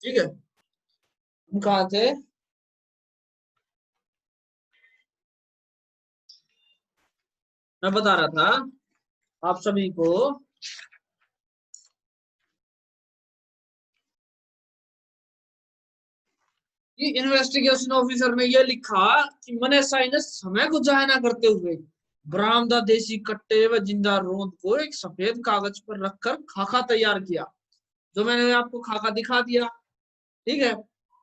ठीक है, हम कहा थे मैं बता रहा था आप सभी को कि इन्वेस्टिगेशन ऑफिसर ने यह लिखा कि मनेसाई ने समय को जाया ना करते हुए बरामदा देसी कट्टे व जिंदा रोंद को एक सफेद कागज पर रखकर खाका तैयार किया। जो मैंने आपको खाका दिखा दिया, ठीक है।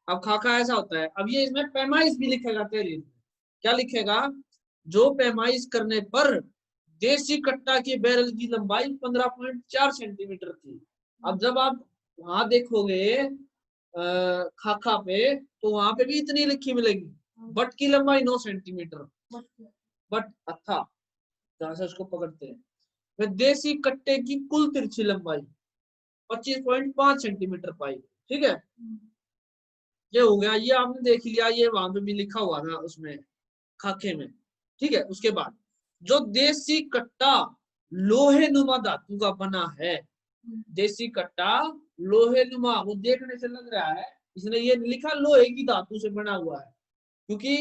अब खाका ऐसा होता है। अब ये इसमें पैमाइश भी लिखेगा तेरी, क्या लिखेगा, जो पैमाइश करने पर देसी कट्टा के बैरल की लंबाई 15.4 सेंटीमीटर थी। अब जब आप वहां देखोगे खाका पे, तो वहां पे भी इतनी लिखी मिलेगी। बट की लंबाई 9 सेंटीमीटर, बट अच्छा जहां से उसको पकड़ते हैं। वे देसी कट्टे की कुल तिरछी लंबाई 25.5 सेंटीमीटर पाई। ठीक है, ये हो गया, ये आपने देख लिया, ये वहां पे भी लिखा हुआ था उसमें खाके में। ठीक है, उसके बाद जो देसी कट्टा लोहे नुमा धातु का बना है, देसी कट्टा लोहे नुमा, वो देखने से लग रहा है इसने ये लिखा लोहे की धातु से बना हुआ है, क्योंकि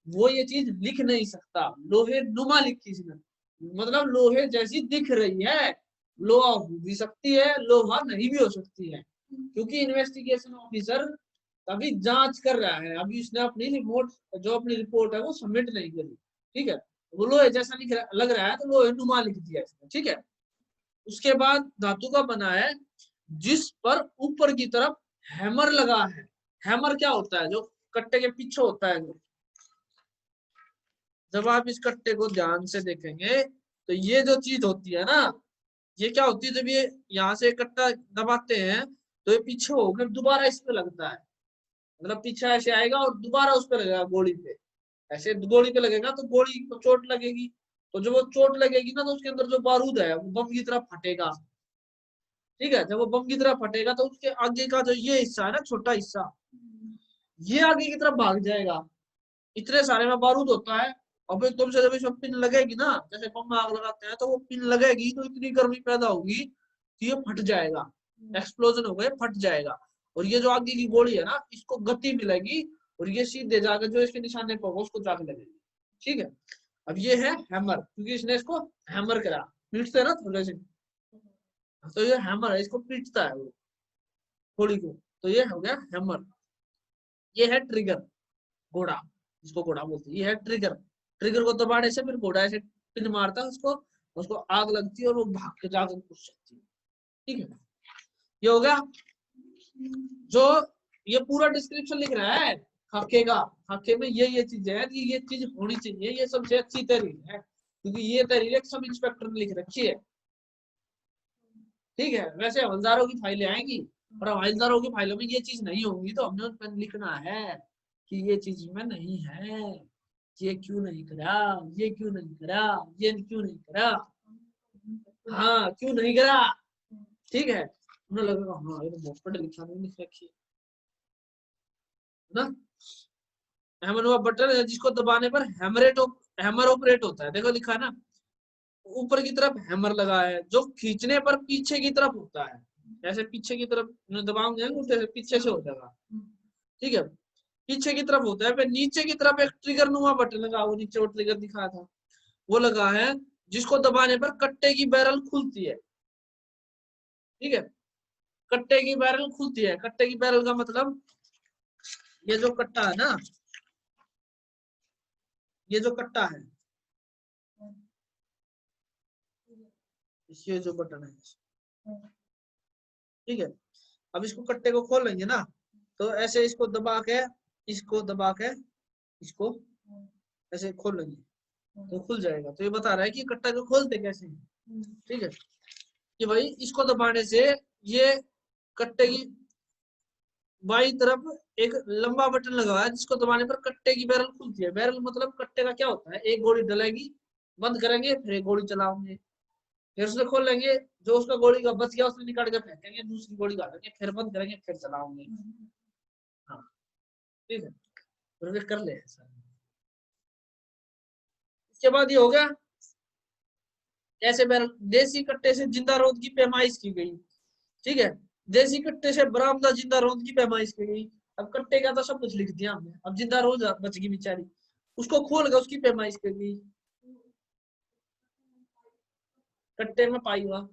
वो ये चीज लिख नहीं सकता, लोहे नुमा लिखी इसने, मतलब लोहे जैसी दिख रही है। लोहा हो भी सकती है, लोहा नहीं भी हो सकती है, क्योंकि इन्वेस्टिगेशन ऑफिसर अभी जांच कर रहा है, अभी उसने अपनी रिपोर्ट, जो अपनी रिपोर्ट है वो सबमिट नहीं करी। ठीक है, वो लोहे जैसा लग रहा है तो लोहे नुमा लिख दिया इसने। ठीक है, उसके बाद धातु का बना है जिस पर ऊपर की तरफ हैमर लगा है। हैमर क्या होता है, जो कट्टे के पीछे होता है। जो जब आप इस कट्टे को ध्यान से देखेंगे तो ये जो चीज होती है ना, ये क्या होती है, जब ये यहाँ से कट्टा दबाते हैं तो ये पीछे होकर दोबारा इस पे लगता है, मतलब पीछे ऐसे आएगा और दोबारा उस पे लगेगा गोली पे। ऐसे गोली पे लगेगा तो गोली को चोट लगेगी, तो जब वो चोट लगेगी ना तो उसके अंदर जो बारूद है वो बम की तरह फटेगा। ठीक है, जब वो बम की तरह फटेगा तो उसके आगे का जो ये हिस्सा है ना, छोटा हिस्सा, ये आगे की तरफ भाग जाएगा। इतने सारे में बारूद होता है। अब एकदम से जब इसमें पिन लगेगी ना, जैसे बम में आग लगाते हैं तो वो पिन लगेगी तो इतनी गर्मी पैदा होगी कि ये फट जाएगा, एक्सप्लोजन हो गए, फट जाएगा। और ये जो आगे की गोली है ना, इसको गति मिलेगी और ये सीधे जाकर जो इसके निशाने पर होगा उसको जाके लगेगी। ठीक है, अब ये है हैमर, क्योंकि इसने इसको हैमर करा, पीटते है ना थोड़े से, तो ये हैमर है, इसको पीटता है वो गोली को, तो ये हो गया हैमर। ये है ट्रिगर, घोड़ा, जिसको घोड़ा बोलते हैं, ये है ट्रिगर। ट्रिगर को दबाने से फिर घोड़ा ऐसे पिन मारता है उसको, उसको आग लगती है और वो भाग के जाकर घुस जाती है। ठीक है, ये हो गया। जो ये पूरा डिस्क्रिप्शन लिख रहा है खाके का, खाके में ये चीजें है, ये चीज होनी चाहिए, ये सबसे अच्छी तहरीर है, क्योंकि ये तहरीर एक सब इंस्पेक्टर ने लिख रखी है। ठीक है, वैसे हवलदारों की फाइलें आएंगी और हवलदारों की फाइलों में ये चीज नहीं होंगी, तो हमने उन पर लिखना है कि ये चीज में नहीं है, ये क्यों नहीं करा, ये क्यों नहीं करा, ये क्यों नहीं करा, हाँ क्यों नहीं करा। ठीक है, उन्हें लगेगा हाँ ये तो बहुत पढ़े लिखा नहीं लिख रखी है ना। हैमर हुआ बटन है जिसको दबाने पर हैमर ऑपरेट होता है, देखो लिखा है ना, ऊपर की तरफ हैमर लगा है जो खींचने पर पीछे की तरफ होता है, ऐसे पीछे की तरफ दबाओगे तो पीछे से हो जाएगा। ठीक है, पीछे की तरफ होता है, फिर नीचे की तरफ एक ट्रिगर नुमा बटन लगा, वो नीचे वो ट्रिगर दिखा था, वो लगा है जिसको दबाने पर कट्टे की बैरल खुलती है। ठीक है, कट्टे की बैरल खुलती है, कट्टे की बैरल का मतलब ये जो कट्टा है ना, ये जो कट्टा है, ये जो बटन है, ठीक है। अब इसको कट्टे को खोल लेंगे ना, तो ऐसे इसको दबा के, इसको दबा के, इसको ऐसे खोल लेंगे तो खुल जाएगा। तो ये बता रहा है कि कट्टा को खोलते कैसे हैं। ठीक है, कि भाई इसको दबाने से ये कट्टे की बाई तरफ एक लंबा बटन लगा हुआ है जिसको दबाने पर कट्टे की बैरल खुलती है। बैरल मतलब कट्टे का क्या होता है, एक गोली डलेगी, बंद करेंगे, फिर एक गोली चलाओगे, फिर उसे खोल लेंगे, जो उसका गोली का बच गया उसने निकाल के फेंकेंगे, दूसरी गोली डालेंगे, फिर बंद करेंगे, फिर चलाओगे। हाँ, ठीक है, फिर कर ले ऐसा। इसके बाद ये हो गया कैसे बैरल, देसी कट्टे से जिंदा रोध की पैमाइश की गई। ठीक है, देसी कट्टे से बरामदा जिंदा रौंद की पैमाइश की गई। अब कट्टे का तो सब कुछ लिख दिया हमने, अब जिंदा रोज बच गई बेचारी, उसको खोल कर उसकी पैमाइश कर गई। कट्टे में पाई हुआ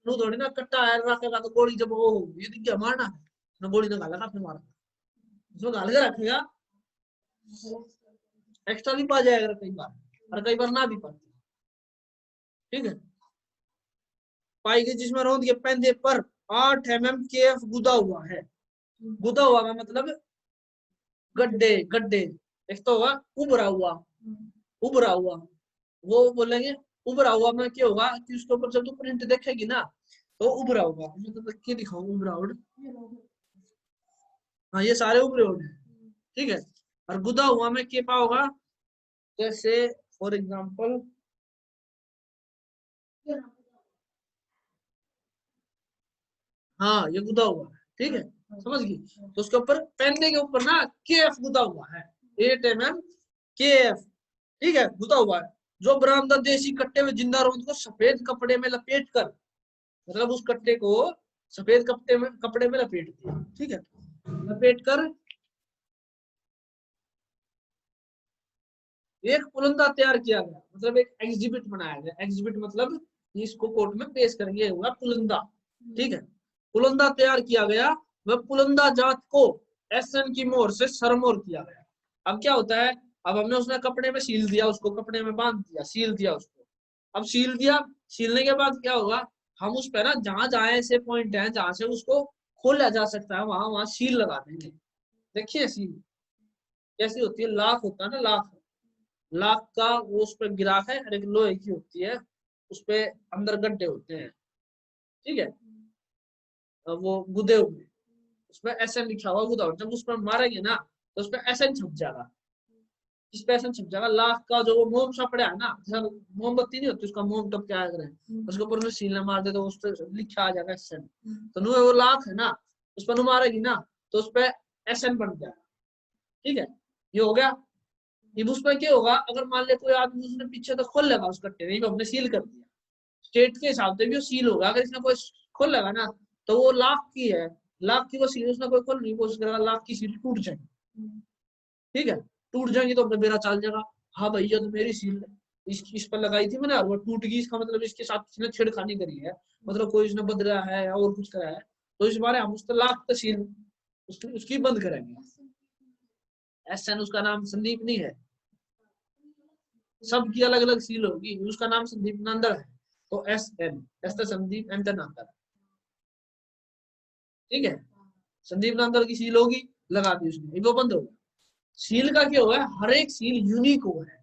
थोड़ी ना कट्टा है रखेगा तो गोली जब वो ये दिख गया मारना ना, गोली ना गाला अपने मारा उसमें गाल के रखेगा, एक्स्ट्रा भी पा जाएगा कई बार, और कई बार ना भी पाती। ठीक है, पाई गई जिसमें रौंद के पैंदे पर 8 mm केएफ गुदा हुआ है। गुदा हुआ का मतलब गड्ढे गड्ढे, एक तो होगा उभरा हुआ, उभरा हुआ वो बोलेंगे। उभरा हुआ में क्या होगा कि उसके ऊपर जब तू प्रिंट देखेगी ना तो उभरा होगा, मतलब क्या दिखाऊं उभरा उड़, हाँ ये सारे उभरे उड़ हैं। ठीक है, और गुदा हुआ में क्या होगा, जैसे फॉर एग्जाम्पल हाँ ये गुदा हुआ है। ठीक है, समझ गई, तो उसके ऊपर पेन्ने के ऊपर ना केएफ गुदा हुआ है, 8 mm केएफ। ठीक है, गुदा हुआ है, जो बरामदा देसी कट्टे में जिंदा रौंद को सफेद कपड़े में लपेट कर, मतलब उस कट्टे को सफेद कपड़े में लपेट दिया। ठीक है, लपेट कर एक पुलंदा तैयार किया गया, मतलब एक एग्जिबिट बनाया गया। एग्जिबिट मतलब इसको कोर्ट में पेश करेंगे, हुआ पुलंदा। ठीक है, पुलंदा तैयार किया गया, वह पुलंदा जात को एसएन की मोहर से सरमोर किया गया। अब क्या होता है, अब हमने उसने कपड़े में सील दिया, उसको कपड़े में बांध दिया, सील दिया उसको। अब सील दिया, सीलने के बाद क्या होगा, हम उस पर ना जहां जहां ऐसे पॉइंट है जहां से उसको खोला जा सकता है वहां वहां सील लगा देंगे। देखिए सील कैसी होती है, लाख होता है ना, लाख, लाख का वो उस पर गिरा है, और एक लोहे की होती है, उस पे अंदर गड्ढे होते हैं। ठीक है, वो गुदे हुए, उसमें एसएन लिखा हुआ गुदा, जब उस पर मारेंगे ना तो उस पर एसएन छप जाएगा। इस पे एसएन छप जाएगा, लाख का जो वो मोम सा पड़ा है ना, मोमबत्ती नहीं होती उसका मोम टप क्या है, उसके ऊपर में सील मार दे तो उस पर लिखा आ जाएगा एसएन। तो नु वो लाख है ना, उस पर नु मारेगी ना तो उस पर एसएन बन जाएगा। ठीक है, ये हो गया। अब उसमें क्या होगा, अगर मान ले कोई आदमी उसने पीछे तो खोल लगा उस कट्टे में, हमने सील कर दिया, स्टेट के हिसाब से भी वो सील होगा। अगर इसने कोई खोल लगा ना तो वो लाख की है, लाख की वो सील उसने कोई खोलने की कोशिश करेगा, लाख की सील टूट जाएगी। ठीक है, टूट जाएंगी तो अपने मेरा चल जाएगा, हाँ भैया तो मेरी सील इस पर लगाई थी मैंने और वो टूट गई, इसका मतलब इसके साथ इसने छेड़खानी करी है, मतलब कोई इसने बदला है और कुछ करा है, तो इस बारे हम उसका लाख तहसील उसकी बंद करेंगे। एसएन उसका नाम संदीप नहीं है, सबकी अलग अलग सील होगी, उसका नाम संदीप नंदर है, तो एस एन, एस तो संदीप, एन तो नंदर। ठीक है, संदीप नंदर की सील होगी, लगा दी उसने, वो बंद हो गया। सील का क्या हुआ है, हर एक सील यूनिक हुआ है,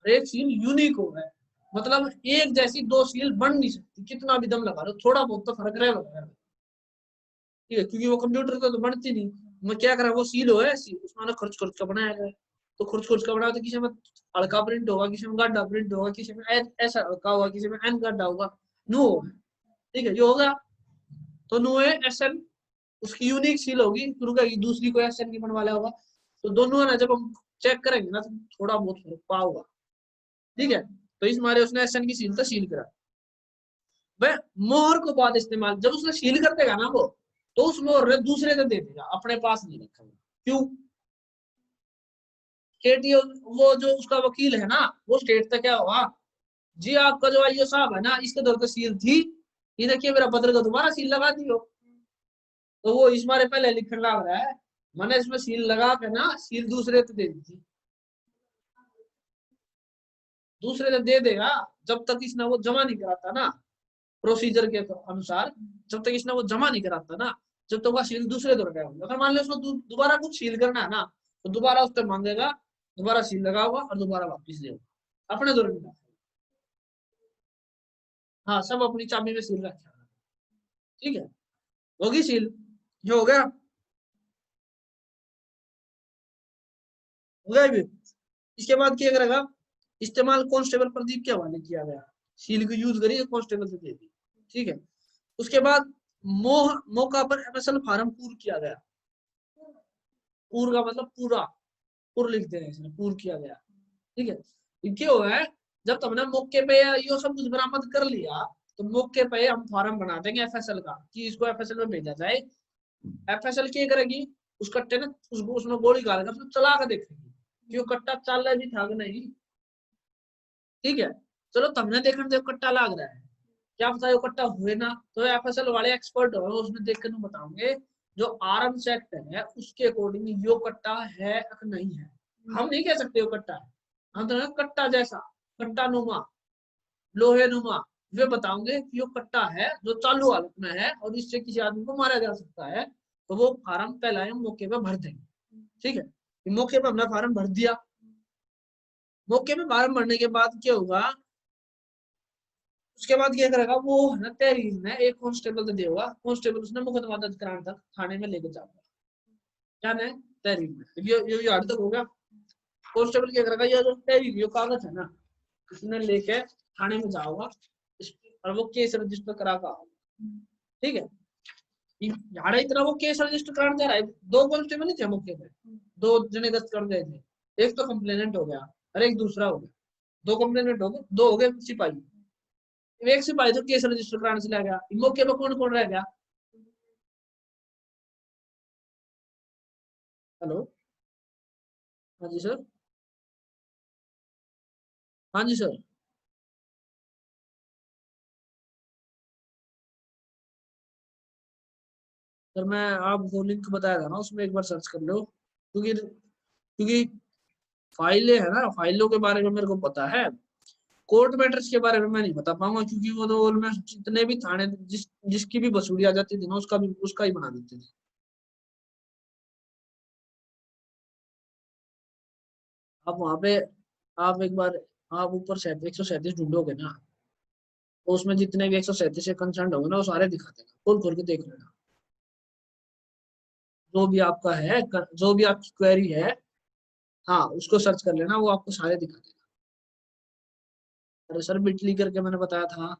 हर एक सील यूनिक हुआ है, मतलब एक जैसी दो सील बन नहीं सकती, कितना भी दम लगा लो थोड़ा बहुत तो फर्क रहेगा। ठीक है, क्योंकि वो कंप्यूटर तो बनती नहीं, मैं क्या करा, वो सील हो है उसमें खर्च खर्च का बनाया गया, तो खर्च खर्च का बनाया तो किसी में हल्का प्रिंट होगा, किसी में गाढ़ा प्रिंट होगा, किसी में ऐसा हल्का होगा, किसी में एन गाढ़ा होगा, नो होगा। ठीक है, ये होगा, तो नो है एस एन, उसकी यूनिक सील होगी, शुरू का दूसरी को एस एन की बनवा होगा, तो दोनों ना जब हम चेक करेंगे ना तो थोड़ा बहुत फर्क पाओगा। ठीक है, तो इस मारे उसने एस एन की सील तो सील करा, वह मोहर को बाद इस्तेमाल जब उसने सील कर देगा ना वो, तो उस मोहर ने दूसरे को दे देगा, अपने पास नहीं रखेगा। क्यों, केटी वो जो उसका वकील है ना वो स्टेट तक क्या होगा, जी आपका जो आईओ साहब है ना इसके दौर पे सील थी, ये देखिए मेरा बदल का दोबारा सील लगा दियो, तो वो इस बारे पहले लिखने लग रहा है, मैंने इसमें सील लगा के ना सील दूसरे को दे दी थी, दूसरे को दे देगा, जब तक इसने वो जमा नहीं कराता ना प्रोसीजर के अनुसार, जब तक इसने वो जमा नहीं कराता ना, जब तक वो सील दूसरे दौर का होगा। अगर मान लो उसको दोबारा कुछ सील करना है ना तो दोबारा उस पर मांगेगा, दोबारा सील लगा होगा और दोबारा वापिस देगा अपने दौर में। हाँ सब अपनी चाबी में सील रखा है। ठीक है, होगी सील, जो हो गया, हो गया भी। इसके बाद क्या करेगा, इस्तेमाल कांस्टेबल प्रदीप के हवाले किया गया, सील को यूज करिए कांस्टेबल से दे दी। ठीक है, उसके बाद मौका पर एमएसएल फार्म पूर किया गया, पूर का मतलब पूरा, पूर लिखते हैं इसमें, पूर किया गया। ठीक है, क्यों है, जब तुमने मौके पे ये सब कुछ बरामद कर लिया तो मौके पे हम फॉर्म बना देंगे एफएसएल का कि इसको एफएसएल में भेजा जाए। एफएसएल क्या करेगी, उस कट्टे ने उसको उसमें गोली डालकर उसको चला कर देखेगी कि वो कट्टा चल रहा भी था कि नहीं। ठीक है, चलो तुमने देखने दे कट्टा लाग रहा है, क्या पता वो कट्टा हुए ना, तो एफएसएल वाले एक्सपर्ट हो उसमें देख कर बताओगे जो आर्म सेट है उसके अकॉर्डिंग यो कट्टा है या नहीं है। हम नहीं कह सकते वो कट्टा है, हम तो कट्टा जैसा, कट्टा नुमा, लोहे नुमा, वे बताओगे कि यो कट्टा है जो चालू हालत में है और इससे किसी आदमी को मारा जा सकता है, तो वो फार्म पहला हम मौके पे भर देंगे। ठीक है, मौके पे हमने फार्म भर दिया। मौके पे फार्म भरने के बाद क्या होगा, उसके बाद क्या करेगा वो है ना, तहरीर में एक कांस्टेबल तो देगा, कांस्टेबल उसने मुकदमा दर्ज कराने तक थाने में लेके जाएगा, क्या है तहरीर में, ये याद तक हो गया। कांस्टेबल क्या करेगा, ये जो तहरीर ये कागज है ना, इसने लेके थाने में जाओगा और वो केस रजिस्टर करा का। ठीक है, यार इतना वो केस रजिस्टर कराने जा रहा है, दो कांस्टेबल नहीं थे मौके पे, दो जने गश्त कर गए थे, एक तो कंप्लेनेंट हो गया और एक दूसरा हो गया, दो कंप्लेनेंट हो गए, दो हो गए सिपाही, एक सिपाही तो केस रजिस्टर कराने चला गया, मौके पे कौन कौन रह गया। हेलो, हाँ जी सर, हाँ जी सर। सर मैं आपको लिंक बताया था ना, उसमें एक बार सर्च कर लो, क्योंकि क्योंकि फाइलें है ना, फाइलों के बारे में मेरे को पता है, कोर्ट मैटर्स के बारे में मैं नहीं बता पाऊंगा, क्योंकि वो तो ऑलमोस्ट जितने भी थाने जिसकी भी वसूली आ जाती थी ना, उसका ही बना देते थे। आप वहां पे, आप एक बार, आप ऊपर 137 ढूंढोगे ना, तो उसमें जितने भी 137 से कंसर्न होंगे ना वो सारे दिखा देगा, खोल खोल के देख लेना, जो भी आपका है, जो भी आपकी क्वेरी है, हाँ उसको सर्च कर लेना, वो आपको सारे दिखा देगा। अरे सर बिटली करके मैंने बताया था,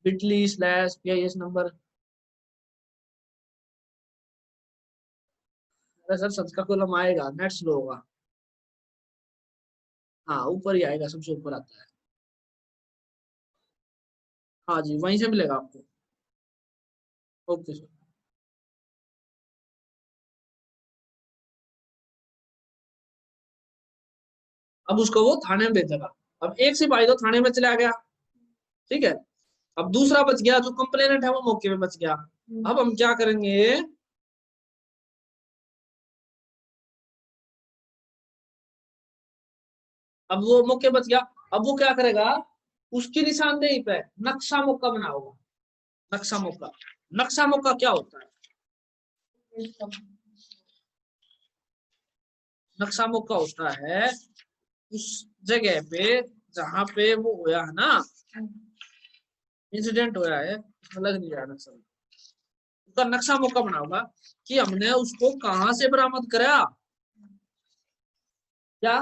बिटली स्लैश PIS नंबर। अरे सर सर्च का कॉलम आएगा, नेट स्लो होगा। हाँ ऊपर ही आएगा, सबसे ऊपर आता है। हाँ जी, वहीं से मिलेगा आपको। Okay sir. अब उसको वो थाने में भेज देगा। अब एक सिपाही तो थाने में चला गया, ठीक है, अब दूसरा बच गया, जो कंप्लेनेंट है वो मौके पे बच गया। अब हम क्या करेंगे, अब वो मौके बच गया, अब वो क्या करेगा, उसकी निशानदेही पे नक्शा मौका बना होगा। नक्शा मौका, नक्शा मौका क्या होता है, नक्शा मौका होता है उस जगह पे जहां पे वो होया है ना, इंसिडेंट होया है, अलग नहीं रहा नक्शा, उसका नक्शा मौका बना होगा कि हमने उसको कहां से बरामद करा, क्या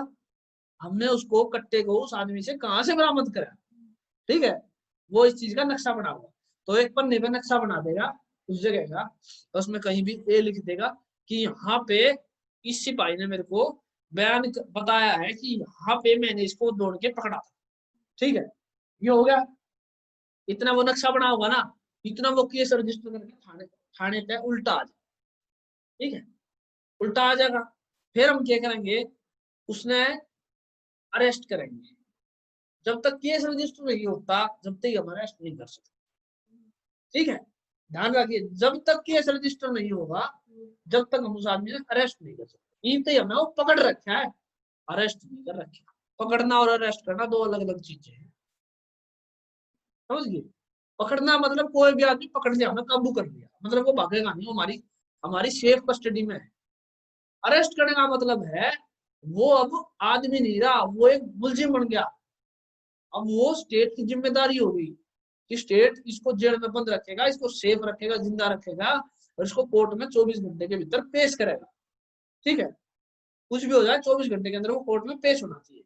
हमने उसको कट्टे को उस आदमी से कहां से बरामद करा। ठीक है, वो इस चीज का नक्शा बना हुआ, तो एक पन्ने पे नक्शा बना देगा उस जगह का, तो उसमें कहीं भी ए लिख देगा कि यहाँ पे इस सिपाही ने मेरे को बताया है कि यहाँ पे मैंने इसको दौड़ के पकड़ा था। ठीक है, ये हो गया, इतना वो नक्शा बना होगा ना, इतना वो केस रजिस्टर करके थाने थाने पे उल्टा आ जाए। ठीक है, उल्टा आ जाएगा, फिर हम क्या करेंगे, उसने अरेस्ट करेंगे, जब तक केस रजिस्टर नहीं होता जब तक हम अरेस्ट नहीं कर सकते। ठीक है, ध्यान रखिए, जब तक केस रजिस्टर नहीं होगा जब तक हम उस आदमी से अरेस्ट नहीं कर सकते, इन हमें वो पकड़ रखा है, अरेस्ट नहीं कर रखा। पकड़ना और अरेस्ट करना दो अलग अलग चीजें हैं, समझ गए। पकड़ना मतलब कोई भी आदमी पकड़ लिया, हमने काबू कर लिया, मतलब वो भागेगा नहीं, हमारी हमारी सेफ कस्टडी में है। अरेस्ट करने का मतलब है वो अब आदमी नहीं रहा, वो एक मुलजिम बन गया, अब वो स्टेट की जिम्मेदारी होगी कि स्टेट इसको जेल में बंद रखेगा, इसको सेफ रखेगा, जिंदा रखेगा और इसको कोर्ट में 24 घंटे के भीतर पेश करेगा। ठीक है, कुछ भी हो जाए 24 घंटे के अंदर वो कोर्ट में पेश होना चाहिए।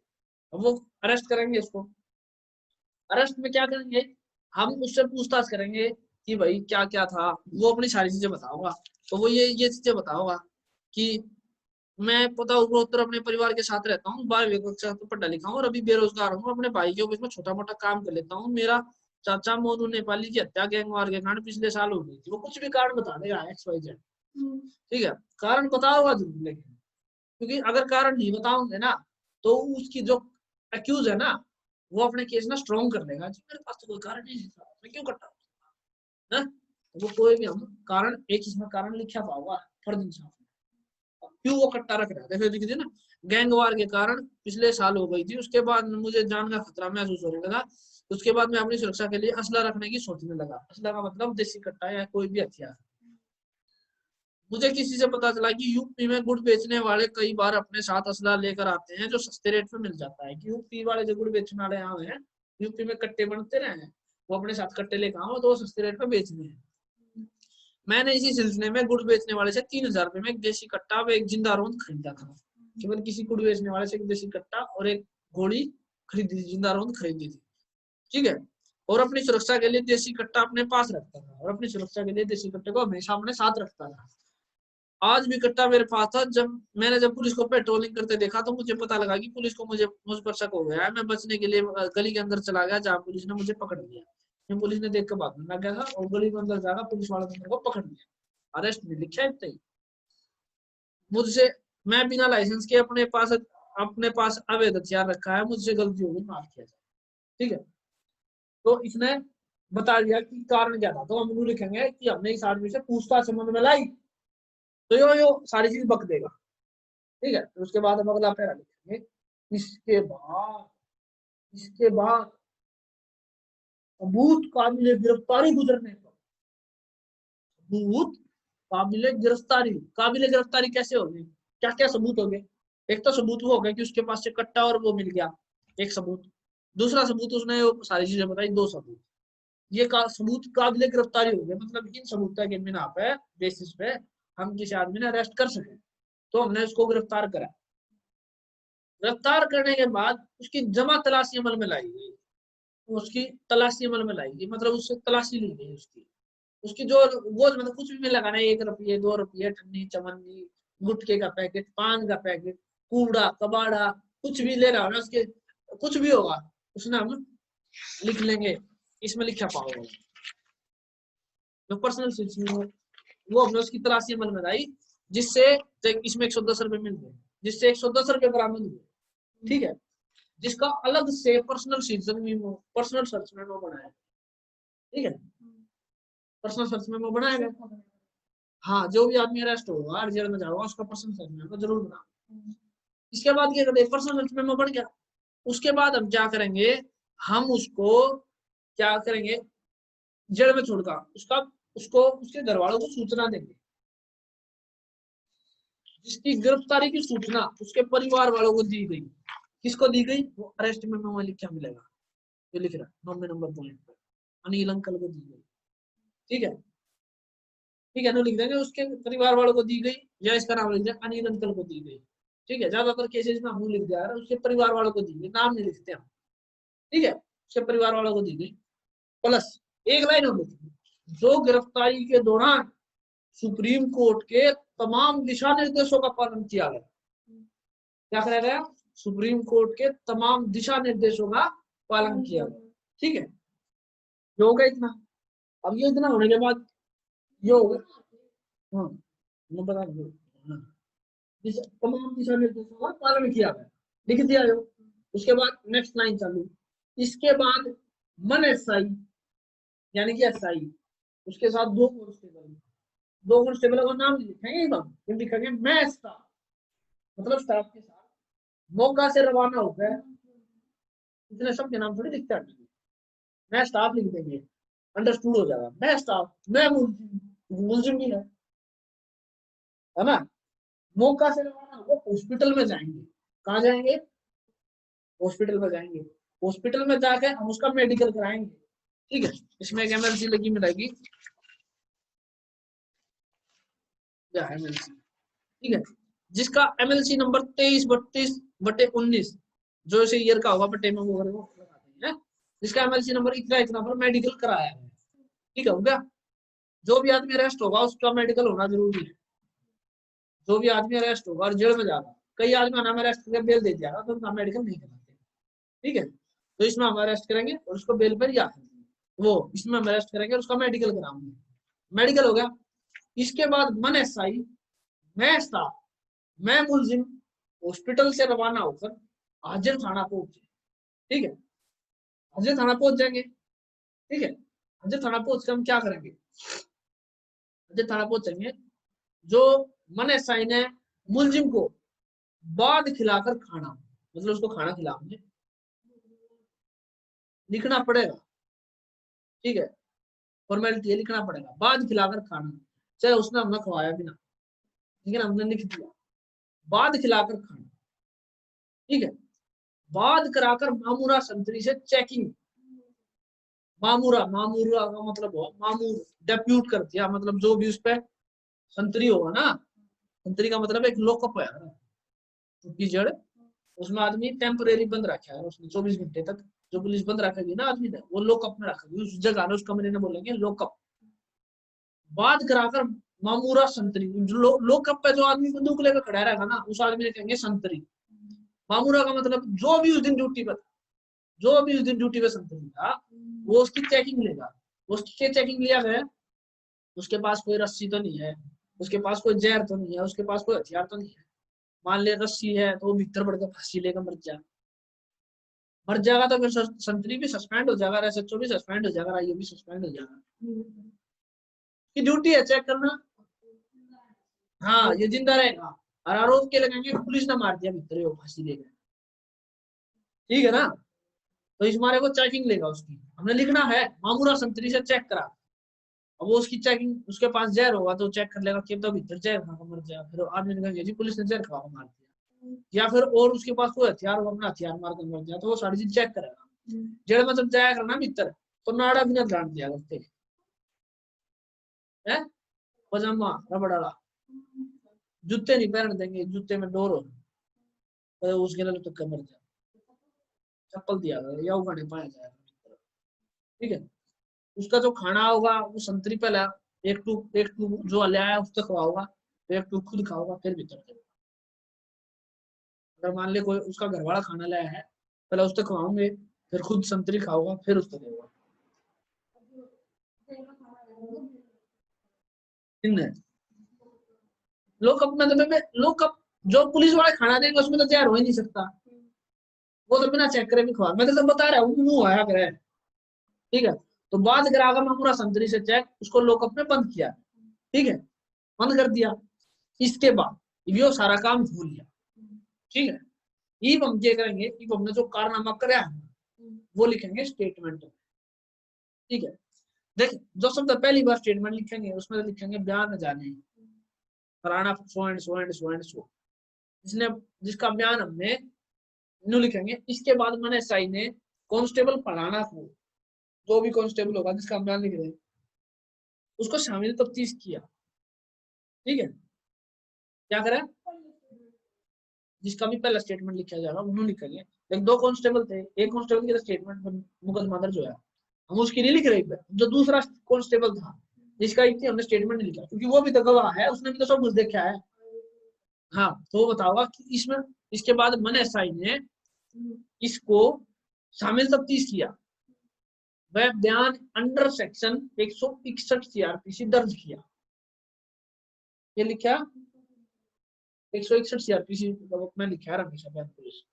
अब वो अरेस्ट करेंगे इसको, अरेस्ट में क्या करेंगे, हम उससे पूछताछ करेंगे कि भाई क्या क्या था, वो अपनी सारी चीजें बताओगा, तो वो ये चीजें बताओगा कि मैं पता उत्तर अपने परिवार के साथ रहता हूँ, 12वीं कक्षा तो पढ़ा लिखा हूँ और अभी बेरोजगार हूँ, अपने भाई के ऑफिस में छोटा मोटा काम कर लेता हूँ, मेरा चाचा मोनू नेपाली की हत्या गैंगवार के कारण पिछले साल हो गई थी, वो कुछ भी कारण बता देगा XYZ, ठीक है, कारण बताओगा जरूर, लेकिन क्योंकि अगर कारण नहीं बताओगे ना तो उसकी जो एक्यूज है ना वो अपने केस ना स्ट्रॉन्ग कर लेगा, जी मेरे पास तो कोई कारण नहीं था, मैं क्यों कटा ना, तो वो कोई भी हम कारण एक इसमें कारण लिखा पाओगा फर्ज इंसाफ, क्यों वो कट्टा रख रहा है, देखिए ना, गैंगवार के कारण पिछले साल हो गई थी, उसके बाद मुझे जान का खतरा महसूस होने लगा, उसके बाद मैं अपनी सुरक्षा के लिए असला रखने की सोचने लगा। असला का मतलब देसी कट्टा या कोई भी हथियार। मुझे किसी से पता चला कि यूपी में गुड़ बेचने वाले कई बार अपने साथ असला लेकर आते हैं जो सस्ते रेट में मिल जाता है, कि यूपी वाले जो गुड़ बेचने वाले यहाँ हैं, यूपी में कट्टे बनते रहे हैं, वो अपने साथ कट्टे लेकर आओ तो वो सस्ते रेट में बेचने हैं। मैंने इसी सिलसिले में गुड़ बेचने वाले से 3000 रुपए में एक देसी कट्टा व एक जिंदा रोंद खरीदा था। केवल किसी गुड़ बेचने वाले से एक देसी कट्टा और एक गोली खरीदी थी, जिंदा रोंद खरीदी थी, ठीक है, और अपनी सुरक्षा के लिए देसी कट्टा अपने पास रखता था, और अपनी सुरक्षा के लिए देसी कट्टे को हमेशा अपने साथ रखता था। आज भी कट्टा मेरे पास था। जब पुलिस को पेट्रोलिंग करते देखा तो मुझे पता लगा कि पुलिस को मुझ पर शक हो गया है। मैं बचने के लिए गली के अंदर चला गया जहाँ पुलिस ने मुझे पकड़ लिया। मैं पुलिस ने देख कर भागने लग गया था और गली के अंदर जाकर पुलिस वालों ने मेरे को पकड़ लिया। अरेस्ट नहीं लिखा इतना ही। मुझसे मैं बिना लाइसेंस के अपने पास अवैध हथियार रखा है, मुझसे गलती होगी माफ किया जाए, ठीक है। तो इसने बता दिया कि कारण क्या था, तो हम लिखेंगे कि हमने इस आदमी से पूछताछ संबंध में लाई, तो यो सारी चीज बक देगा, ठीक है। तो उसके बाद हम अगला पैरा लिखेंगे। इसके बाद सबूत काबिले गिरफ्तारी गुजरने पर, सबूत काबिले गिरफ्तारी कैसे होगी, क्या क्या सबूत हो गए। एक तो सबूत वो हो गया कि उसके पास से कट्टा और वो मिल गया, एक सबूत। दूसरा सबूत उसने सारी चीजें बताई, दो सबूत। ये सबूत काबिले गिरफ्तारी हो गए, मतलब इन सबूत के बिना पे बेसिस पे हम किसी आदमी ने अरेस्ट कर सके, तो हमने उसको गिरफ्तार करा। गिरफ्तार करने के बाद उसकी जमा तलाशी अमल में लाई गई, उसकी तलाशी अमल में लाई गई, मतलब उससे तलाशी ली गई उसकी जो वो मतलब कुछ भी मिला ना, 1 रुपये 2 रुपये, ठन्नी चमन्नी, गुटके का पैकेट, पान का पैकेट, कूड़ा कबाड़ा, कुछ भी ले रहा हो ना उसके, कुछ भी होगा उसने हम लिख लेंगे, इसमें लिखा पाओगे। जो पर्सनल चीज वो हमने उसकी तलाशी अमल में लाई, जिससे इसमें 110 रुपये मिल गए, जिससे 110 रुपये बरामद हुए, ठीक है। जिसका अलग से पर्सनल सर्च मेमो बनाया, ठीक है, पर्सनल सर्च मेमो बनाया गया। हाँ, जो भी आदमी अरेस्ट होगा जेल में जाएगा उसका पर्सनल सर्च मेमो जरूर बना। इसके बाद क्या करते, पर्सनल सर्च मेमो बन गया, उसके बाद हम क्या करेंगे, हम उसको क्या करेंगे, जेल में छोड़कर उसको उसके घर वालों को सूचना देंगे। जिसकी गिरफ्तारी की सूचना उसके परिवार वालों को दी गई, किसको दी गई, वो अरेस्ट मेमो में लिखा मिलेगा, ये लिख रहा 9 नंबर पॉइंट पर, अनिल अंकल को दी गई, ठीक है, ठीक है ना, लिख देंगे उसके परिवार वालों को दी गई, या इसका नाम लिख देंगे अनिल अंकल को दी गई, ठीक है। ज्यादातर केसेस में हम लिख दिया उसके परिवार वालों को दी गई, नाम नहीं लिखते हम, ठीक है, उसके परिवार वालों को दी गई। प्लस एक लाइन हम लिखेंगे, जो गिरफ्तारी के दौरान सुप्रीम कोर्ट के तमाम दिशा निर्देशों का पालन किया गया, क्या करा गया, सुप्रीम कोर्ट के तमाम दिशा निर्देशों का पालन किया गया, ठीक है। ये हो गया इतना। अब ये इतना होने के बाद ये हो गया, हाँ मैं बता दूं, तमाम दिशा निर्देशों का पालन किया गया, लिख दिया जो। उसके बाद नेक्स्ट लाइन चालू, इसके बाद मन एसआई यानी कि एसआई, उसके साथ 2 कांस्टेबल का नाम लिखेंगे, लिखेंगे मैं स्टाफ, मतलब स्टाफ के साथ मौका से रवाना हो गया, इतने सबके नाम थोड़ी लिखते हैं, मैं स्टाफ लिख देंगे, अंडरस्टूड हो जाएगा, मैं स्टाफ, मैं मुलजिम नहीं है ना। मौका से रवाना हो हॉस्पिटल में जाएंगे, कहाँ जाएंगे, हॉस्पिटल में जाएंगे, हॉस्पिटल में जाकर हम उसका मेडिकल कराएंगे, ठीक है। इसमें एक एमएलसी लगी मिलेगी, एमएलसी, ठीक है, जिसका एमएलसी नंबर 2332/19 जो इसे ईयर का होगा बटे में वो लगाते हैं, जिसका एमएलसी नंबर इतना पर मेडिकल कराया है, ठीक है, हो गया। जो भी आदमी अरेस्ट होगा उसका मेडिकल होना जरूरी है, जो भी आदमी अरेस्ट होगा और जेल में जाएगा, कई आदमी नाम अरेस्ट करके बेल दे दिया तो उनका मेडिकल नहीं कराते, ठीक है। तो इसमें हम अरेस्ट करेंगे और उसको बेल पर या वो इसमें हम अरेस्ट करेंगे और उसका मेडिकल कराएंगे। मेडिकल हो गया। इसके बाद मन एसआई, मैं स्टाफ, मैं मुलजिम हॉस्पिटल से रवाना होकर हाजिर थाना पहुंचे। ठीक है, हाजिर थाना पहुंच जाएंगे। ठीक है, हाजिर थाना पहुंच कर हम क्या करेंगे, हाजिर थाना पहुंचेंगे, जो मन एसआई ने मुलजिम को बाद खिलाकर खाना, मतलब उसको खाना खिलाएंगे, लिखना पड़ेगा। ठीक है, फॉर्मेलिटी है, लिखना पड़ेगा, बाद खिलाकर खाना, चाहे उसने हमें खवाया भी ना, लेकिन हमने लिख दिया बाद खिलाकर खाना। ठीक है, बाद कराकर मामूरा संतरी से चेकिंग, मामूरा, मामूरा का मतलब हो मामूर, डेप्यूट कर दिया, मतलब जो भी उस पर संतरी होगा ना, संतरी का मतलब एक लॉकअप है की जड़, उसमें आदमी टेम्परेरी बंद रखा है उसने 24 घंटे तक, जो पुलिस बंद रखेगी ना आदमी ने, वो लॉकअप में रखेगी उस जगह ने, उस कमरे ने बोलेंगे लॉकअप। बाद कराकर मामूरा संतरी, जो लॉकअप पे जो आदमी बंदूक लेकर खड़ा रहेगा ना, उस आदमी ने कहेंगे संतरी। मामूरा का मतलब जो भी उस दिन ड्यूटी पर, जो भी उस दिन ड्यूटी पे संतरी था, वो उसकी चेकिंग लेगा। उसकी चेकिंग लिया गया, उसके पास कोई रस्सी तो नहीं है, उसके पास कोई जहर तो नहीं है, उसके पास कोई हथियार तो नहीं है। मान ले रस्सी है तो वो भीतर बढ़कर फांसी लेकर मर जाए, मर जाएगा तो फिर संतरी भी सस्पेंड हो जाएगा, एसएचओ भी सस्पेंड हो जाएगा, आईओ भी सस्पेंड हो जाएगा। की ड्यूटी है चेक करना। हाँ, ये जिंदा रहेगा और आरोप के लगेंगे पुलिस ने मार दिया भीतर वो फांसी लेकर। ठीक है ना, तो इस मारे को चेकिंग लेगा उसकी, हमने लिखना है मामूरा संतरी से चेक करा। अब वो उसकी चेकिंग, उसके पास जहर होगा तो चेक कर लेगा कि तो भीतर जहर खा मर जाए, फिर आदमी ने कहा जी पुलिस ने जहर खा मार दिया, या फिर और उसके पास कोई हथियार होगा, अपना हथियार मार कर मर जाए, तो वो सारी चीज चेक करेगा। जड़ मतलब जाया करना भीतर, तो नाड़ा भी ना ध्यान दिया करते है, पजामा रबड़ वाला, जूते नहीं पहन देंगे, जूते में डोर हो तो उसके लिए तो मर जाए, चप्पल दिया या उगाने पाया जाएगा। ठीक है, उसका जो खाना होगा वो संतरी पहला एक टू जो ले आया उसको खवाओगा, एक टू खुद खाओगा, फिर भीतर जाएगा। अगर मान ले कोई उसका घर वाला खाना लाया है, पहले उसको खवाओगे, फिर खुद संतरी खाओगा, फिर उसको देगा। लोकअप में तो लोकअप जो पुलिस वाले खाना देंगे उसमें तो तैयार हो ही नहीं सकता, वो तो बिना चेक करे भी खवा, मैं तो बता रहा हूँ मुंह आया करे। ठीक है, तो बात कराकर मैं पूरा संतरी से चेक, उसको लोकअप में बंद किया। ठीक है, बंद कर दिया। इसके बाद ये सारा काम हो लिया। ठीक है, ईब हम क्या करेंगे, ईब हमने जो कारनामा कराया है वो लिखेंगे स्टेटमेंट। ठीक है, देख जो शब्द पहली बार स्टेटमेंट लिखेंगे उसमें तो लिखेंगे बयान जाने फलाना so and so and so and so, जिसने जिसका बयान हमने न्यू लिखेंगे। इसके बाद मैंने साई ने कांस्टेबल फलाना को, जो भी कांस्टेबल होगा जिसका बयान लिख रहे उसको शामिल तफ्तीश किया। ठीक है, क्या करें, जिसका भी पहला स्टेटमेंट लिखा जाएगा उन्होंने लिखेंगे। एक दो कांस्टेबल थे, एक कांस्टेबल की स्टेटमेंट मुकदमा दर्ज होया, हम उसकी नहीं लिख रहे, जो दूसरा कांस्टेबल था जिसका इतनी हमने स्टेटमेंट नहीं लिखा, क्योंकि वो भी तो गवाह है, उसने भी तो सब कुछ देखा है। हाँ, तो वो बताओगा कि इसमें इसके बाद मन एसआई ने इसको शामिल तफ्तीश किया, वह बयान अंडर सेक्शन 161 सीआरपीसी दर्ज किया। ये लिखा 161 सीआरपीसी में लिखा है हमेशा बयान पुलिस।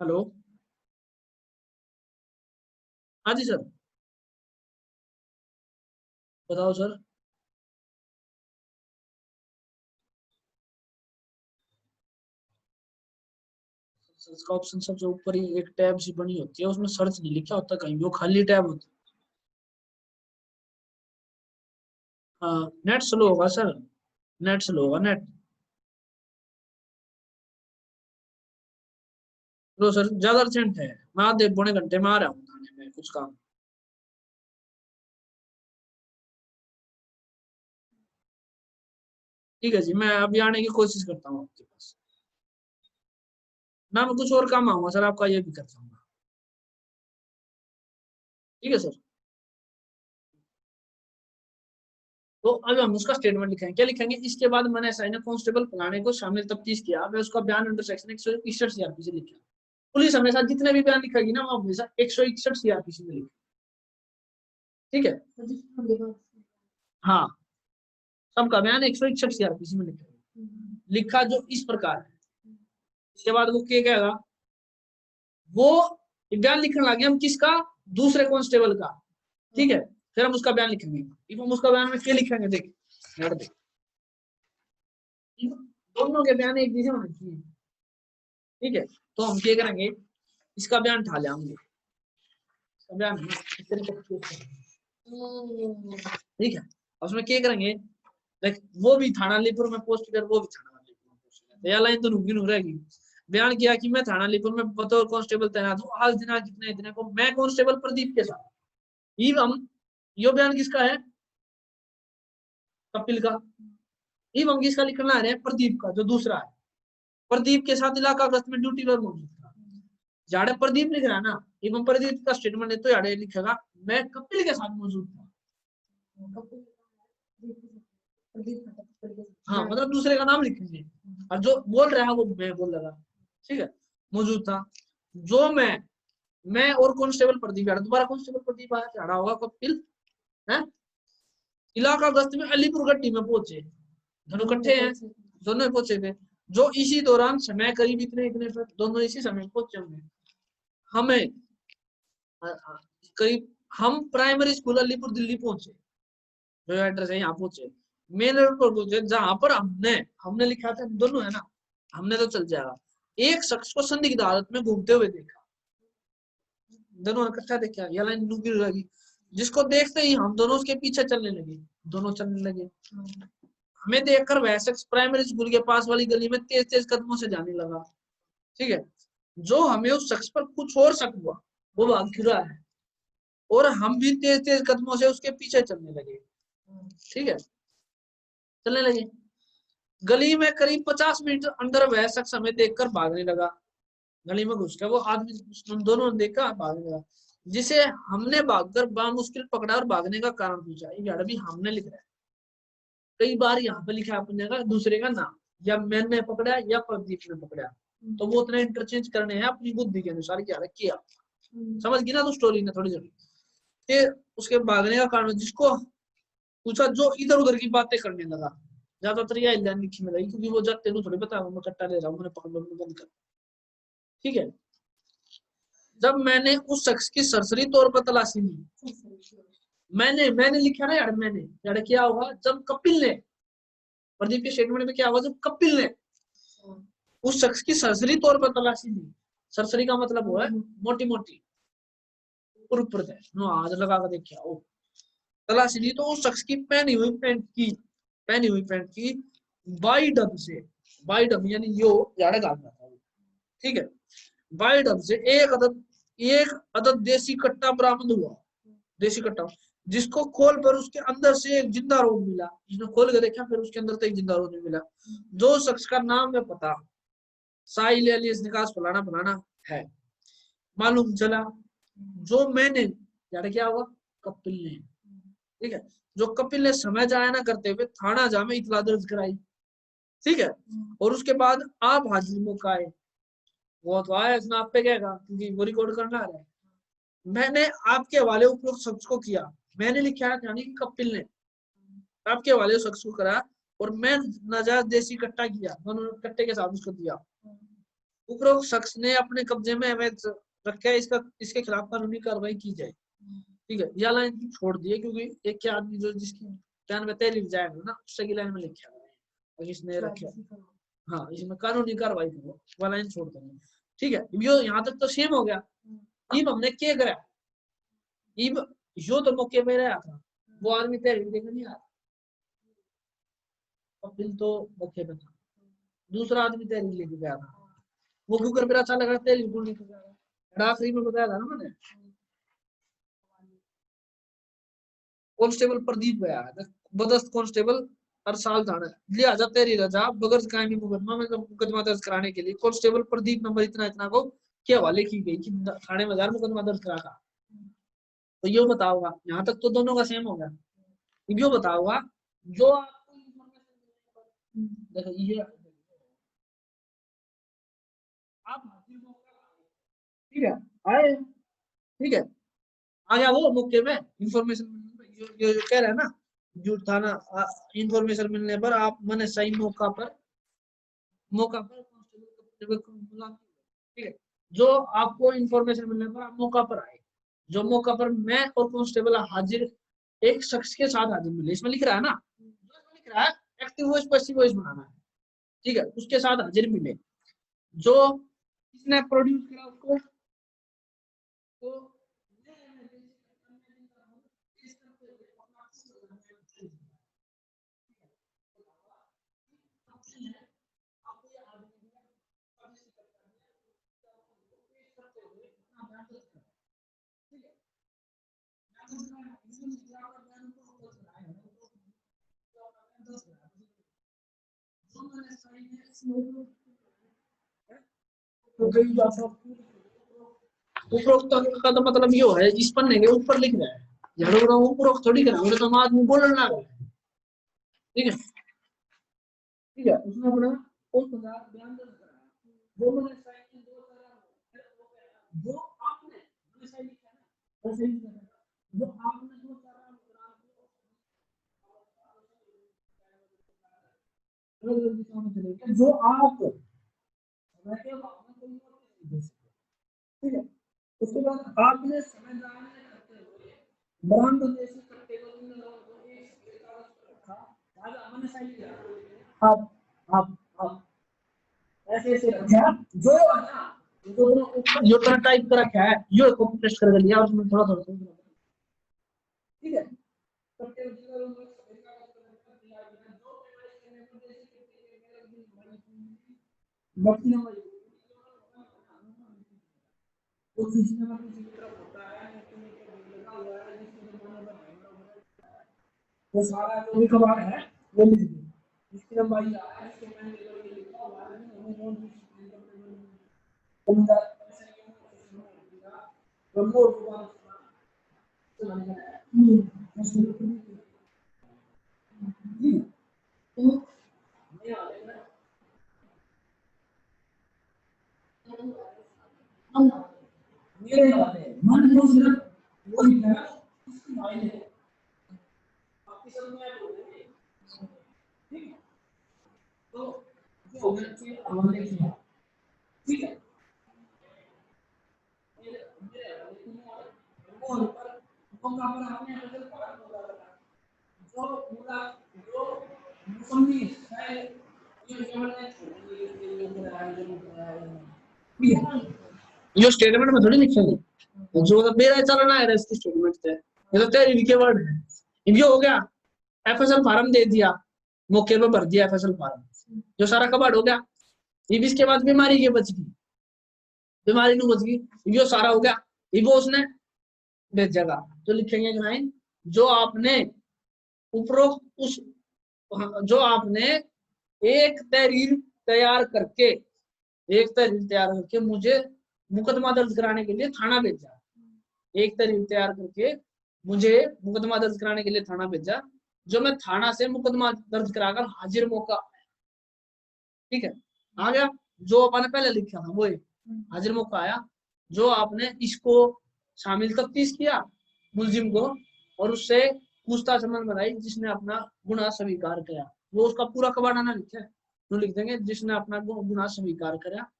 हेलो, हाँ जी सर, बताओ सर। सर्च का ऑप्शन सबसे ऊपर ही एक टैब सी बनी होती है, उसमें सर्च नहीं लिखा होता कहीं, वो खाली टैब होती है। हाँ, नेट स्लो होगा सर, नेट स्लो होगा नेट। लो सर, ज्यादा अर्जेंट है, मैं आधे पौने घंटे में आ रहा हूँ थाने में, कुछ काम। ठीक है जी, मैं अभी आने की कोशिश करता हूँ आपके पास। मैं कुछ और काम आऊंगा सर, आपका ये भी करता हूँ। ठीक है सर, तो अब हम उसका स्टेटमेंट लिखेंगे, क्या लिखेंगे, इसके बाद मैंने एसआई ने कांस्टेबल फलाने को शामिल तफ्तीश किया, मैं उसका बयान अंडर सेक्शन 161 सीआरपीसी लिखा। पुलिस हमेशा जितने भी बयान लिखेगी ना, वो हमेशा 161 सीआरपीसी में लिखे। ठीक है। हाँ, सबका बयान 161 सीआरपीसी में लिखा जो इस प्रकार है। इसके बाद वो क्या कहेगा, वो बयान लिखने लगे हम किसका, दूसरे कांस्टेबल का। ठीक है, फिर हम उसका बयान लिखेंगे। हम उसका बयान में क्या लिखेंगे, देख दोनों के बयान एक जैसे होने चाहिए। ठीक है, तो हम क्या करेंगे, इसका बयान उठा लेंगे, इसका बयान ठीक है। उसमें क्या करेंगे, देख वो भी थाना अलीपुर में पोस्ट कर, वो भी थाना अलीपुर में पोस्ट कर, या लाइन तो नुकी नुक रहेगी। बयान किया कि मैं थाना अलीपुर में बतौर कांस्टेबल तैनात हूँ, आज दिनांक कितने दिनों को मैं कांस्टेबल प्रदीप के साथ। एवं यो बयान किसका है, कपिल का। एवं किसका लिखना है, प्रदीप का जो दूसरा है। प्रदीप के साथ इलाका गश्त में ड्यूटी पर मौजूद था। जाड़े प्रदीप लिख रहा है ना, एवं प्रदीप का स्टेटमेंट है तो यारे लिखेगा मैं कपिल के साथ मौजूद था। हाँ, मतलब दूसरे का नाम लिखेंगे और जो बोल रहा है वो मैं बोल लगा। ठीक है, मौजूद था जो मैं और कांस्टेबल प्रदीप, दोबारा कांस्टेबल प्रदीप आया, चढ़ा होगा कपिल है। इलाका गश्त में अलीपुर गट्टी में पहुंचे, दोनों इकट्ठे हैं, दोनों पहुंचे थे। जो इसी दौरान समय करीब इतने इतने पर दोनों इसी समय पहुंचे होंगे। हमें करीब हम प्राइमरी स्कूल अलीपुर दिल्ली पहुंचे, जो एड्रेस है यहाँ पहुंचे। मेन रोड पर पहुंचे जहां पर हमने लिखा था दोनों है ना, हमने तो चल जाएगा। एक शख्स को संदिग्ध हालत में घूमते हुए देखा, दोनों इकट्ठा देखा, या लाइन डूबी लगी। जिसको देखते ही हम दोनों उसके पीछे चलने लगे, दोनों चलने लगे। हमें देखकर वह शख्स प्राइमरी स्कूल के पास वाली गली में तेज तेज कदमों से जाने लगा। ठीक है, जो हमें उस शख्स पर कुछ और शक हुआ, वो भाग रहा है और हम भी तेज तेज कदमों से उसके पीछे चलने लगे। ठीक है, चलने लगे। गली में करीब 50 मीटर अंदर वह शख्स हमें देखकर भागने लगा। गली में घुस गया वो आदमी, हम दोनों ने देखा भागने लगा, जिसे हमने भागकर बामुश्किल पकड़ा और भागने का कारण पूछा। ये भी हमने लिख रहा है, कई बार यहाँ पे लिखा अपने का दूसरे का नाम, या मैंने पकड़ा या प्रदीप ने पकड़ा, तो वो उतना इंटरचेंज करने हैं अपनी बुद्धि के अनुसार क्या किया। समझ गई ना तो स्टोरी ने थोड़ी थोड़ी। फिर उसके भागने का कारण जिसको पूछा, जो इधर उधर की बातें करने लगा। ज्यादातर यह लिखी में रही, क्योंकि वो जाते थोड़ी पता मैं कट्टा ले रहा हूँ, मैंने पकड़ बंद कर। ठीक है, जब मैंने उस शख्स की सरसरी तौर पर तलाशी ली, मैंने लिखा ना यार, मैंने यार क्या होगा जब कपिल ने, प्रदीप के स्टेटमेंट में क्या होगा जब कपिल ने उस शख्स की सरसरी तौर पर तलाशी ली। सरसरी का मतलब वो है मोटी मोटी, ऊपर हाथ लगा कर देखा ओ तलाशी ली, तो उस शख्स की पहनी हुई पैंट की बाई डब से, बाई डब यानी यो यार गाल था। ठीक है, बाई डब से एक अदद देसी कट्टा बरामद हुआ, देसी कट्टा, जिसको खोल पर उसके अंदर से एक जिंदा रोड मिला। जिसने खोल के देखा फिर उसके अंदर से एक जिंदा रोड मिला। जो शख्स का नाम है पता साहिल अली निकास फलाना फलाना है। मालूम चला जो मैंने यार क्या हुआ कपिल ने, ठीक है, जो कपिल ने समय जाया ना करते हुए थाना जा में इतला दर्ज कराई। ठीक है, और उसके बाद आप हाजिर मौका आए, वो तो आया इसमें आप पे कहेगा क्योंकि वो रिकॉर्ड करना है। मैंने आपके हवाले उपयुक्त शख्स को किया, मैंने लिखा है यानी कि कपिल ने आपके हवाले शख्स को करा, और मैं नाजायज देसी कट्टा किया, दोनों कट्टे के साथ उसको दिया। उपरोक्त शख्स ने अपने कब्जे में अवैध रखा है, इसके खिलाफ कानूनी कार्रवाई की जाए। ठीक है, यह लाइन छोड़ दिए क्योंकि एक क्या आदमी जो जिसकी बयान में तहरीर जाएगा ना, उससे लाइन में लिखा है इसने रखा, हाँ इसमें कानूनी कार्रवाई करो, वह लाइन छोड़ देंगे। ठीक है, यो यहाँ तक तो सेम हो गया। इब हमने क्या करा, इब यो तो मौके पे रहा था, वो आदमी तहरीर देकर नहीं आया, कपिल तो मौके पे था, दूसरा आदमी तहरीर लेके गया था। वो क्यों कर मेरा अच्छा लगा, तहरीर को लेके गया, आखिरी में बताया था ना मैंने, कांस्टेबल प्रदीप गया है, बदस्त कांस्टेबल हर साल थाना, लिहाजा तेरी रजा बगैर कायमी मुकदमा में मुकदमा दर्ज कराने के लिए कांस्टेबल प्रदीप नंबर इतना इतना को के हवाले की गई कि थाने में 1000 मुकदमा दर्ज करा था। तो यो बताओगा, यहाँ तक तो दोनों का सेम होगा। यो बताओगा जो देखो ये आप, ठीक है आए, ठीक है आ गया वो मौके पे इंफॉर्मेशन जो कह रहा है ना, जो थाना इंफॉर्मेशन मिलने पर आप मैंने सही मौका पर कांस्टेबल को बुलाते हैं। ठीक है, जो आपको इंफॉर्मेशन मिलने पर आप मौका पर आए, जो मौका पर मैं और कांस्टेबल हाजिर एक शख्स के साथ हाजिर मिले, इसमें लिख रहा है ना, इसमें लिख रहा है एक्टिव वॉइस पैसिव वॉइस बनाना है। ठीक है, उसके साथ हाजिर मिले, जो इसने प्रोड्यूस किया उसको तो उपरोक्त का तो मतलब यो है, इस पन्ने के ऊपर लिख रहा है, झाड़ू उपरोक्त थोड़ी करना, तो हम आदमी बोलना है। ठीक है, ठीक है, उसने अपना उस बयान दर्ज कराया, वो मैंने साइन की दो जो आपने मैंने साइन किया ना, वैसे ही जो आपने दो जो आप ठीक है, उसके बाद आपने संविधान में करते हुए ब्रांड उद्देश्य करते हुए मैंने साइन किया, आप ऐसे ऐसे रखा जो ना जो तरह टाइप कर रखा है, यो कॉपी पेस्ट कर लिया उसमें थोड़ा थोड़ा, ठीक है। वो सारा जो भी कबाड़ है वो लिख दो, इसकी लंबाई मेरे मन को सिर्फ वो लिखना है, इसकी मायने आपकी समझ में आए, ठीक है। तो जो होना चाहिए हमारे लिए, ठीक है, जो स्टेटमेंट में थोड़ी लिखेंगे, जो मेरा चलना है इसकी स्टेटमेंट है, ये तो तेरी लिखे वर्ड है। ये हो गया, एफएसएल फार्म दे दिया, मौके पे भर दिया एफएसएल फार्म, जो सारा कबाड़ हो गया। ये इसके बाद बीमारी के बच गई, बीमारी नहीं बच गई, ये सारा हो गया। ये वो उसने भेजेगा, तो लिखेंगे लाइन, जो आपने उपरोक्त उस जो आपने एक तहरीर तैयार करके मुझे मुकदमा दर्ज कराने के लिए थाना भेजा, एक तहरीर तैयार करके मुझे मुकदमा दर्ज कराने के लिए थाना भेजा, जो मैं थाना से मुकदमा दर्ज कराकर हाजिर मौका, ठीक है, आ गया। जो आपने पहले लिखा था वो हाजिर मौका आया, जो आपने इसको शामिल तफ्तीश किया मुलजिम को, और उससे पूछताछ संबंध बनाई जिसने अपना गुनाह स्वीकार किया, वो उसका पूरा कबाड़ा ना लिखे, तो लिख देंगे जिसने अपना गुनाह स्वीकार किया।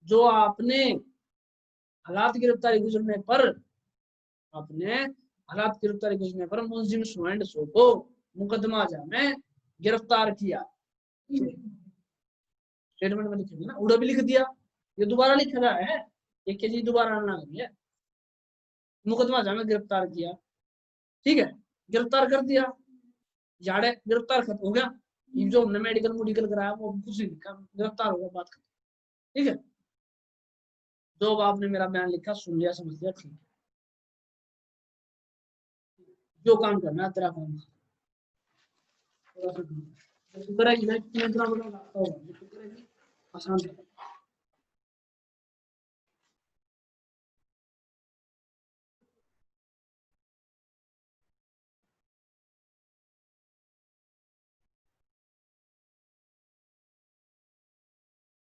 जो आपने हालात गिरफ्तारी गुजरने पर मुलजिम सुहेंड सो को मुकदमा में गिरफ्तार किया, स्टेटमेंट में लिखेंगे ना, उड़ा भी लिख दिया, ये दोबारा लिख रहा है, एक के जी दोबारा आना है, मुकदमा में गिरफ्तार किया, ठीक है, गिरफ्तार कर दिया, झाड़े गिरफ्तार खत्म हो गया। ये जो हमने मेडिकल कराया वो कुछ नहीं लिखा, गिरफ्तार हो गया, बात खत्म, ठीक है। जो आपने मेरा बयान लिखा सुन लिया, समझ लिया, ठीक है, जो काम करना है तेरा काम करेगी, आसान